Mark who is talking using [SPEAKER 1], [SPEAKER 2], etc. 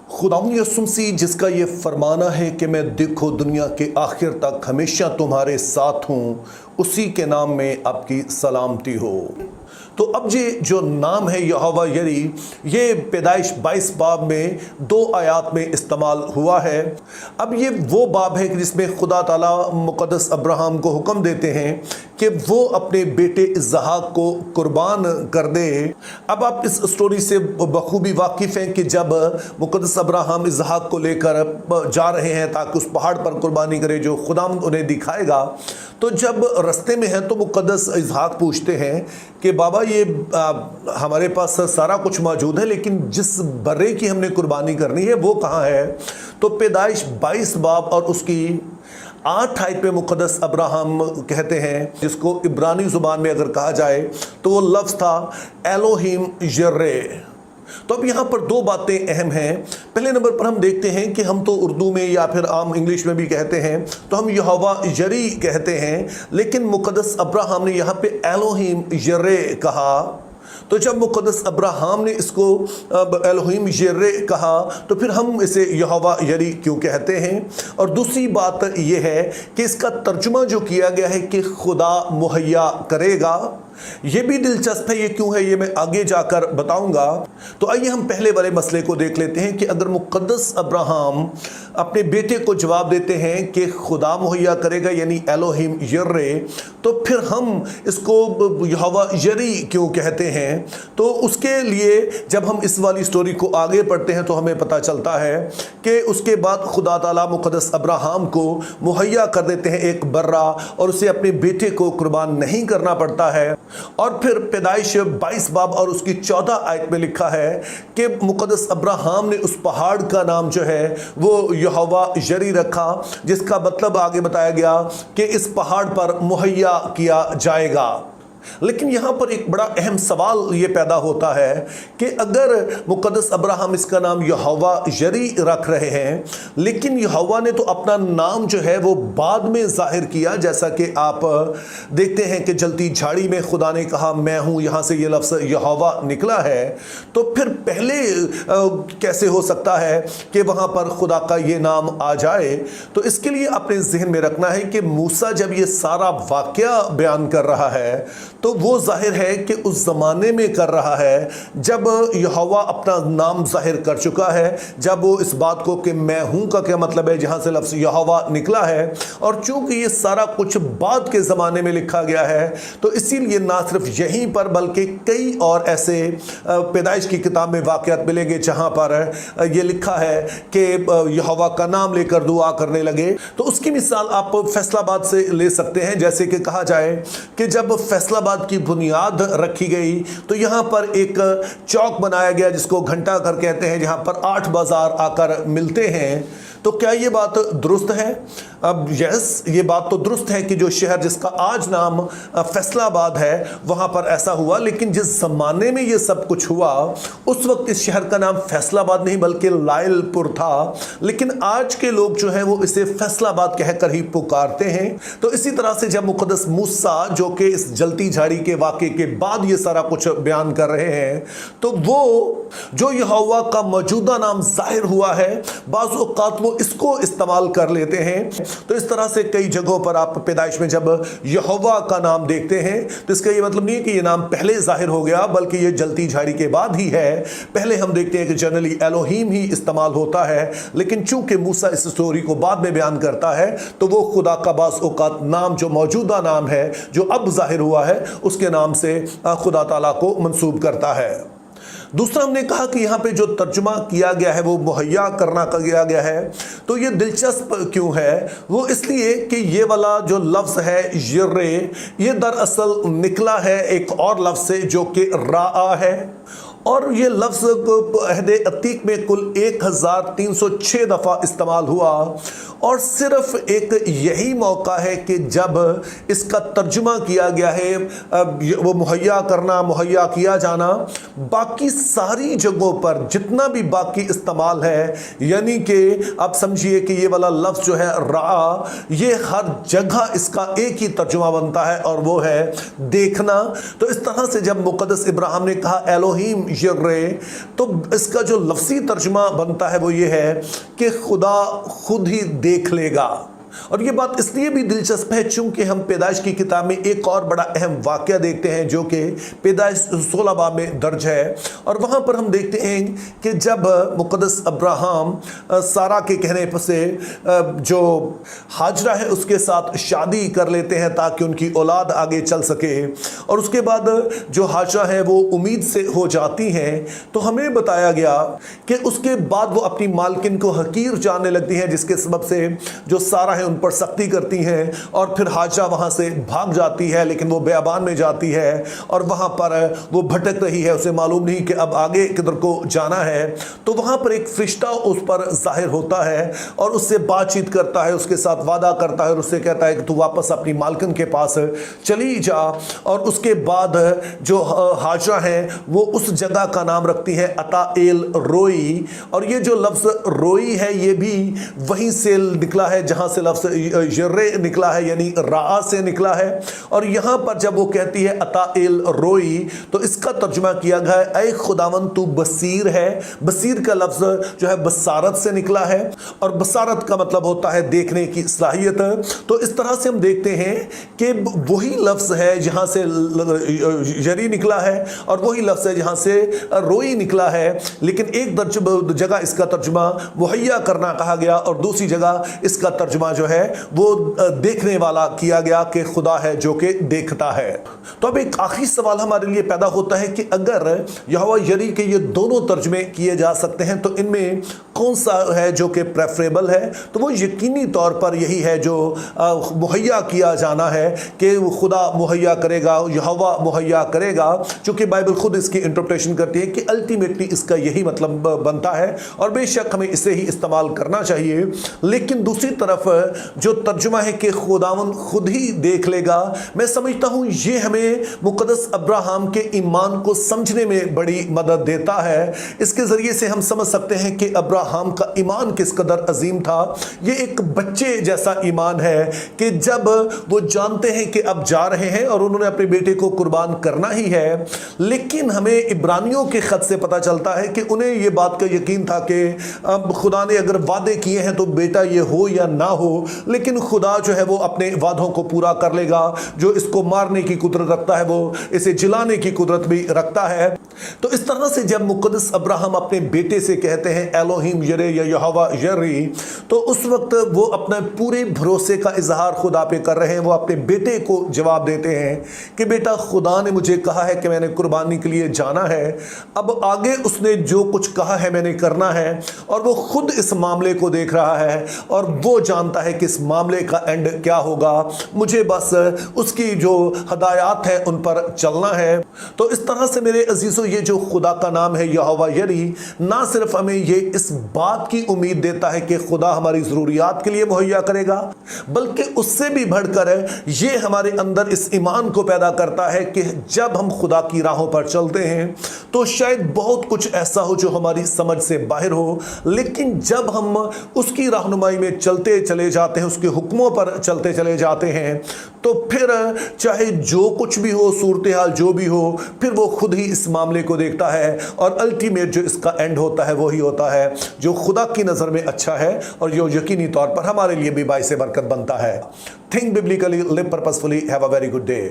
[SPEAKER 1] खुदावंद यसुम मसीह जिसका ये फरमाना है कि मैं देखो दुनिया के आखिर तक हमेशा तुम्हारे साथ हूँ, उसी के नाम में आपकी सलामती हो। तो अब ये जो नाम है यहोवा यरी, ये पैदाइश 22 बाब में 2 आयात में इस्तेमाल हुआ है। अब ये वो बाब है कि जिसमें खुदा ताला मुक़द्दस अब्राहम को हुक्म देते हैं कि वो अपने बेटे इसहाक को कुर्बान कर दे। अब आप इस स्टोरी से बखूबी वाकिफ़ हैं कि जब मुक़द्दस अब्राहम इसहाक को लेकर जा रहे हैं ताकि उस पहाड़ पर कुर्बानी करे जो खुदा उन्हें दिखाएगा, तो जब रास्ते में है तो मुक़द्दस इसहाक पूछते हैं कि बाबा ये हमारे पास सारा कुछ मौजूद है, लेकिन जिस बर्रे की हमने कुर्बानी करनी है वो कहाँ है। तो पैदाइश 22 बाब और उसकी 8 आयत में मुक़द्दस अब्राहम कहते हैं, जिसको इब्रानी ज़ुबान में अगर कहा जाए तो वो लफ्ज़ था एलोहिम यर्रे। तो अब यहाँ पर 2 बातें अहम हैं। पहले नंबर पर हम देखते हैं कि हम तो उर्दू में या फिर आम इंग्लिश में भी कहते हैं तो हम यहोवा यरी कहते हैं, लेकिन मुक़द्दस अब्राहम ने यहाँ पे एलोहिम यर्रे कहा। तो जब मुक़द्दस अब्राहम ने इसको एलोहिम यर्रे कहा तो फिर हम इसे यहोवा यरी क्यों कहते हैं। और दूसरी बात ये है कि इसका तर्जुमा जो किया गया है कि खुदा मुहैया करेगा, ये भी दिलचस्प है। ये क्यों है ये मैं आगे जाकर बताऊंगा। तो आइए हम पहले वाले मसले को देख लेते हैं कि अगर मुक़द्दस अब्राहम अपने बेटे को जवाब देते हैं कि खुदा मुहैया करेगा यानी एलोहिम यर्रे, तो फिर हम इसको यहोवा यरी क्यों कहते हैं। तो उसके लिए जब हम इस वाली स्टोरी को आगे पढ़ते हैं तो हमें पता चलता है कि उसके बाद खुदा ताला मुक़द्दस अब्राहम को मुहैया कर देते हैं एक बर्रा, और उसे अपने बेटे को कुर्बान नहीं करना पड़ता है। और फिर पैदाइश 22 बाब और उसकी 14 आयत में लिखा है कि मुक़द्दस अब्राहम ने उस पहाड़ का नाम जो है वो यहोवा यरी रखा, जिसका मतलब आगे बताया गया कि इस पहाड़ पर मुहैया किया जाएगा। लेकिन यहाँ पर एक बड़ा अहम सवाल ये पैदा होता है कि अगर मुक़द्दस अब्राहम इसका नाम यहोवा यरी रख रहे हैं, लेकिन यहोवा ने तो अपना नाम जो है वो बाद में ज़ाहिर किया, जैसा कि आप देखते हैं कि जलती झाड़ी में खुदा ने कहा मैं हूँ, यहाँ से ये लफ्ज़ यहोवा निकला है। तो फिर पहले कैसे हो सकता है कि वहाँ पर खुदा का ये नाम आ जाए। तो इसके लिए अपने जहन में रखना है कि मूसा जब ये सारा वाक़या बयान कर रहा है तो वो जाहिर है कि उस ज़माने में कर रहा है जब यहोवा अपना नाम जाहिर कर चुका है, जब वो इस बात को कि मैं हूँ का क्या मतलब है जहाँ से लफ्ज़ यहोवा निकला है। और चूँकि ये सारा कुछ बाद के ज़माने में लिखा गया है तो इसीलिए ना सिर्फ यहीं पर बल्कि कई और ऐसे पैदाइश की किताब में वाक़यात मिलेंगे जहाँ पर ये लिखा है कि यहोवा का नाम लेकर दुआ करने लगे। तो उसकी मिसाल आप फैसलाबाद से ले सकते हैं। जैसे कि कहा जाए कि जब फैसलाबाद की बुनियाद रखी गई तो यहाँ पर एक चौक बनाया गया जिसको घंटा घर कहते हैं, जहाँ पर 8 बाजार आकर मिलते हैं। तो क्या ये बात दुरुस्त है? अब यस, ये बात तो दुरुस्त है कि जो शहर जिसका आज नाम फैसलाबाद है वहाँ पर ऐसा हुआ, लेकिन जिस ज़माने में ये सब कुछ हुआ उस वक्त इस शहर का नाम फैसलाबाद नहीं बल्कि लायलपुर था। लेकिन आज के लोग जो हैं वो इसे फैसलाबाद कहकर ही पुकारते हैं। तो इसी तरह से जब मुक़द्दस मूसा जो कि इस जलती झाड़ी के वाक़े के बाद ये सारा कुछ बयान कर रहे हैं, तो वो जो यहोवा का मौजूदा नाम ज़ाहिर हुआ है बाज़ औक़ात वो इसको इस्तेमाल कर लेते हैं। तो इस तरह से कई जगहों पर आप पैदाइश में जब यहोवा का नाम देखते हैं तो इसका ये मतलब नहीं है कि ये नाम पहले ज़ाहिर हो गया, बल्कि ये जलती झाड़ी के बाद ही है। पहले हम देखते हैं कि जनरली एलोहीम ही इस्तेमाल होता है, लेकिन चूंकि मूसा इस स्टोरी को बाद में बयान करता है तो वो खुदा का बाज़ औक़ात नाम जो मौजूदा नाम है जो अब ज़ाहिर हुआ है उसके नाम से खुदा ताला को मंसूब करता है। दूसरा हमने कहा कि यहाँ पे जो तर्जुमा किया गया है वो मुहैया करना किया गया है। तो ये दिलचस्प क्यों है? वो इसलिए कि ये वाला जो लफ्ज़ है यर्रे, ये दरअसल निकला है एक और लफ्ज़ से जो कि राआ है, और ये लफ्ज़ अहद अतीक में कुल 1306 दफ़ा इस्तेमाल हुआ। और सिर्फ एक यही मौका है कि जब इसका तर्जुमा किया गया है वो मुहैया करना, मुहैया किया जाना। बाकी सारी जगहों पर जितना भी बाकी इस्तेमाल है, यानी कि आप समझिए कि ये वाला लफ्ज़ जो है रा, ये हर जगह इसका एक ही तर्जुमा बनता है और वो है देखना। तो इस तरह से जब मुक़द्दस इब्राहिम ने कहा एलोहीम यर्रे, तो इसका जो लफ्ज़ी तर्जुमा बनता है वो ये है कि खुदा खुद ही देख लेगा। और ये बात इसलिए भी दिलचस्प है चूंकि हम पैदाइश की किताब में एक और बड़ा अहम वाक़या देखते हैं जो कि पैदाइश 16 बाब में दर्ज है। और वहाँ पर हम देखते हैं कि जब मुक़द्दस अब्राहम सारा के कहने पर से जो हाजरा है उसके साथ शादी कर लेते हैं ताकि उनकी औलाद आगे चल सके, और उसके बाद जो हाजरा है वो उम्मीद से हो जाती हैं, तो हमें बताया गया कि उसके बाद वो अपनी मालकिन को हकीर जानने लगती हैं, जिसके सबब से जो सारा है उन पर सख्ती करती हैं और फिर हाजरा वहाँ से भाग जाती है, लेकिन वो बेअबान में जाती है और वहाँ पर वो भटक रही है, उसे मालूम नहीं कि अब आगे किधर को जाना है। तो वहाँ पर एक फरिश्ता उस पर ज़ाहिर होता है और उससे बातचीत करता है, उसके साथ वादा करता है और उससे कहता है कि तू वापस अपनी मालकिन के पास चली जा। और उसके बाद जो हाजरा है वो उस जगह का नाम रखती है अता एल रोई, और ये जो लफ्ज़ रोई है ये भी वहीं से निकला है जहाँ से लफ्ज़ यर्रे निकला है, यानी रा से निकला है। और यहाँ पर जब वो कहती है अता एल रोई, तो इसका तर्जुमा किया गया है ऐ खुदावन तू बसीर है। बसीर का लफ्ज़ जो है बसारत से निकला है, और बसारत का मतलब होता है देखने की सलाहियत। तो इस तरह से हम देखते हैं कि वही लफ्ज़ है जहाँ से यरी निकला है और वही लफ्ज़ है जहाँ से रोई निकला है, लेकिन एक जगह इसका तर्जुमा मुहैया करना कहा गया और दूसरी जगह इसका तर्जुमा जो है वो देखने वाला किया गया कि खुदा है जो कि देखता है। तो अब एक आखिरी सवाल हमारे लिए पैदा होता है कि अगर यहोवा यरी के ये दोनों तर्जुमे किए जा सकते हैं तो इनमें कौन सा है जो कि प्रेफरेबल है, तो वो यकीनी तौर पर यही है जो मुहैया किया जाना है कि खुदा मुहैया करेगा, यहोवा मुहैया करेगा, चूँकि बाइबल खुद इसकी इंटरप्रिटेशन करती है कि अल्टीमेटली इसका यही मतलब बनता है और बेशक हमें इसे ही इस्तेमाल करना चाहिए। लेकिन दूसरी तरफ जो तर्जुमा है कि खुदावन खुद ही देख लेगा, मैं समझता हूँ ये हमें मुक़द्दस अब्राहम के ईमान को समझने में बड़ी मदद देता है। इसके ज़रिए से हम समझ सकते हैं कि अब्राहम का ईमान किस कदर अजीम था। ये एक बच्चे जैसा ईमान है कि जब वो जानते हैं कि अब जा रहे हैं और उन्होंने अपने बेटे को कुर्बान करना ही है, लेकिन हमें इब्रानियों के ख़त से पता चलता है कि उन्हें ये बात का यकीन था कि अब खुदा ने अगर वादे किए हैं तो बेटा ये हो या ना हो, लेकिन खुदा जो है वो अपने वादों को पूरा कर लेगा। जो इसको मारने की कुदरत रखता है वो इसे जिलाने की कुदरत भी रखता है। तो इस तरह से जब मुक़द्दस अब्राहम अपने बेटे से कहते हैं एलोहिम यरे या यहोवा यरी, तो उस वक्त वो अपने पूरे भरोसे का इजहार खुदा पे कर रहे हैं। वो अपने बेटे को जवाब देते हैं कि बेटा खुदा ने मुझे कहा है कि मैंने कुर्बानी के लिए जाना है, अब आगे उसने जो कुछ कहा है मैंने करना है, और वो खुद इस मामले को देख रहा है और वो जानता है कि इस मामले का एंड क्या होगा, मुझे बस उसकी जो हदायत है उन पर चलना है। तो इस तरह से मेरे अजीज़ों ये जो खुदा का नाम है यहोवा यरी, ना सिर्फ हमें ये इस बात की उम्मीद देता है कि खुदा हमारी ज़रूरियात के लिए मुहैया करेगा, बल्कि उससे भी बढ़कर ये हमारे अंदर इस ईमान को पैदा करता है कि जब हम खुदा की राहों पर चलते हैं तो शायद बहुत कुछ ऐसा हो जो हमारी समझ से बाहर हो, लेकिन जब हम उसकी रहनुमाई में चलते चले जाते हैं, उसके हुक्मों पर चलते चले जाते हैं, तो फिर चाहे जो कुछ भी हो, सूरत हाल जो भी हो, फिर वो खुद ही इस मामले को देखता है और अल्टीमेट जो इसका एंड होता है वही होता है जो खुदा की नज़र में अच्छा है और जो यकीनी तौर पर हमारे लिए भी बाइस बरकत बनता है। Think biblically, live purposefully, have a very good day.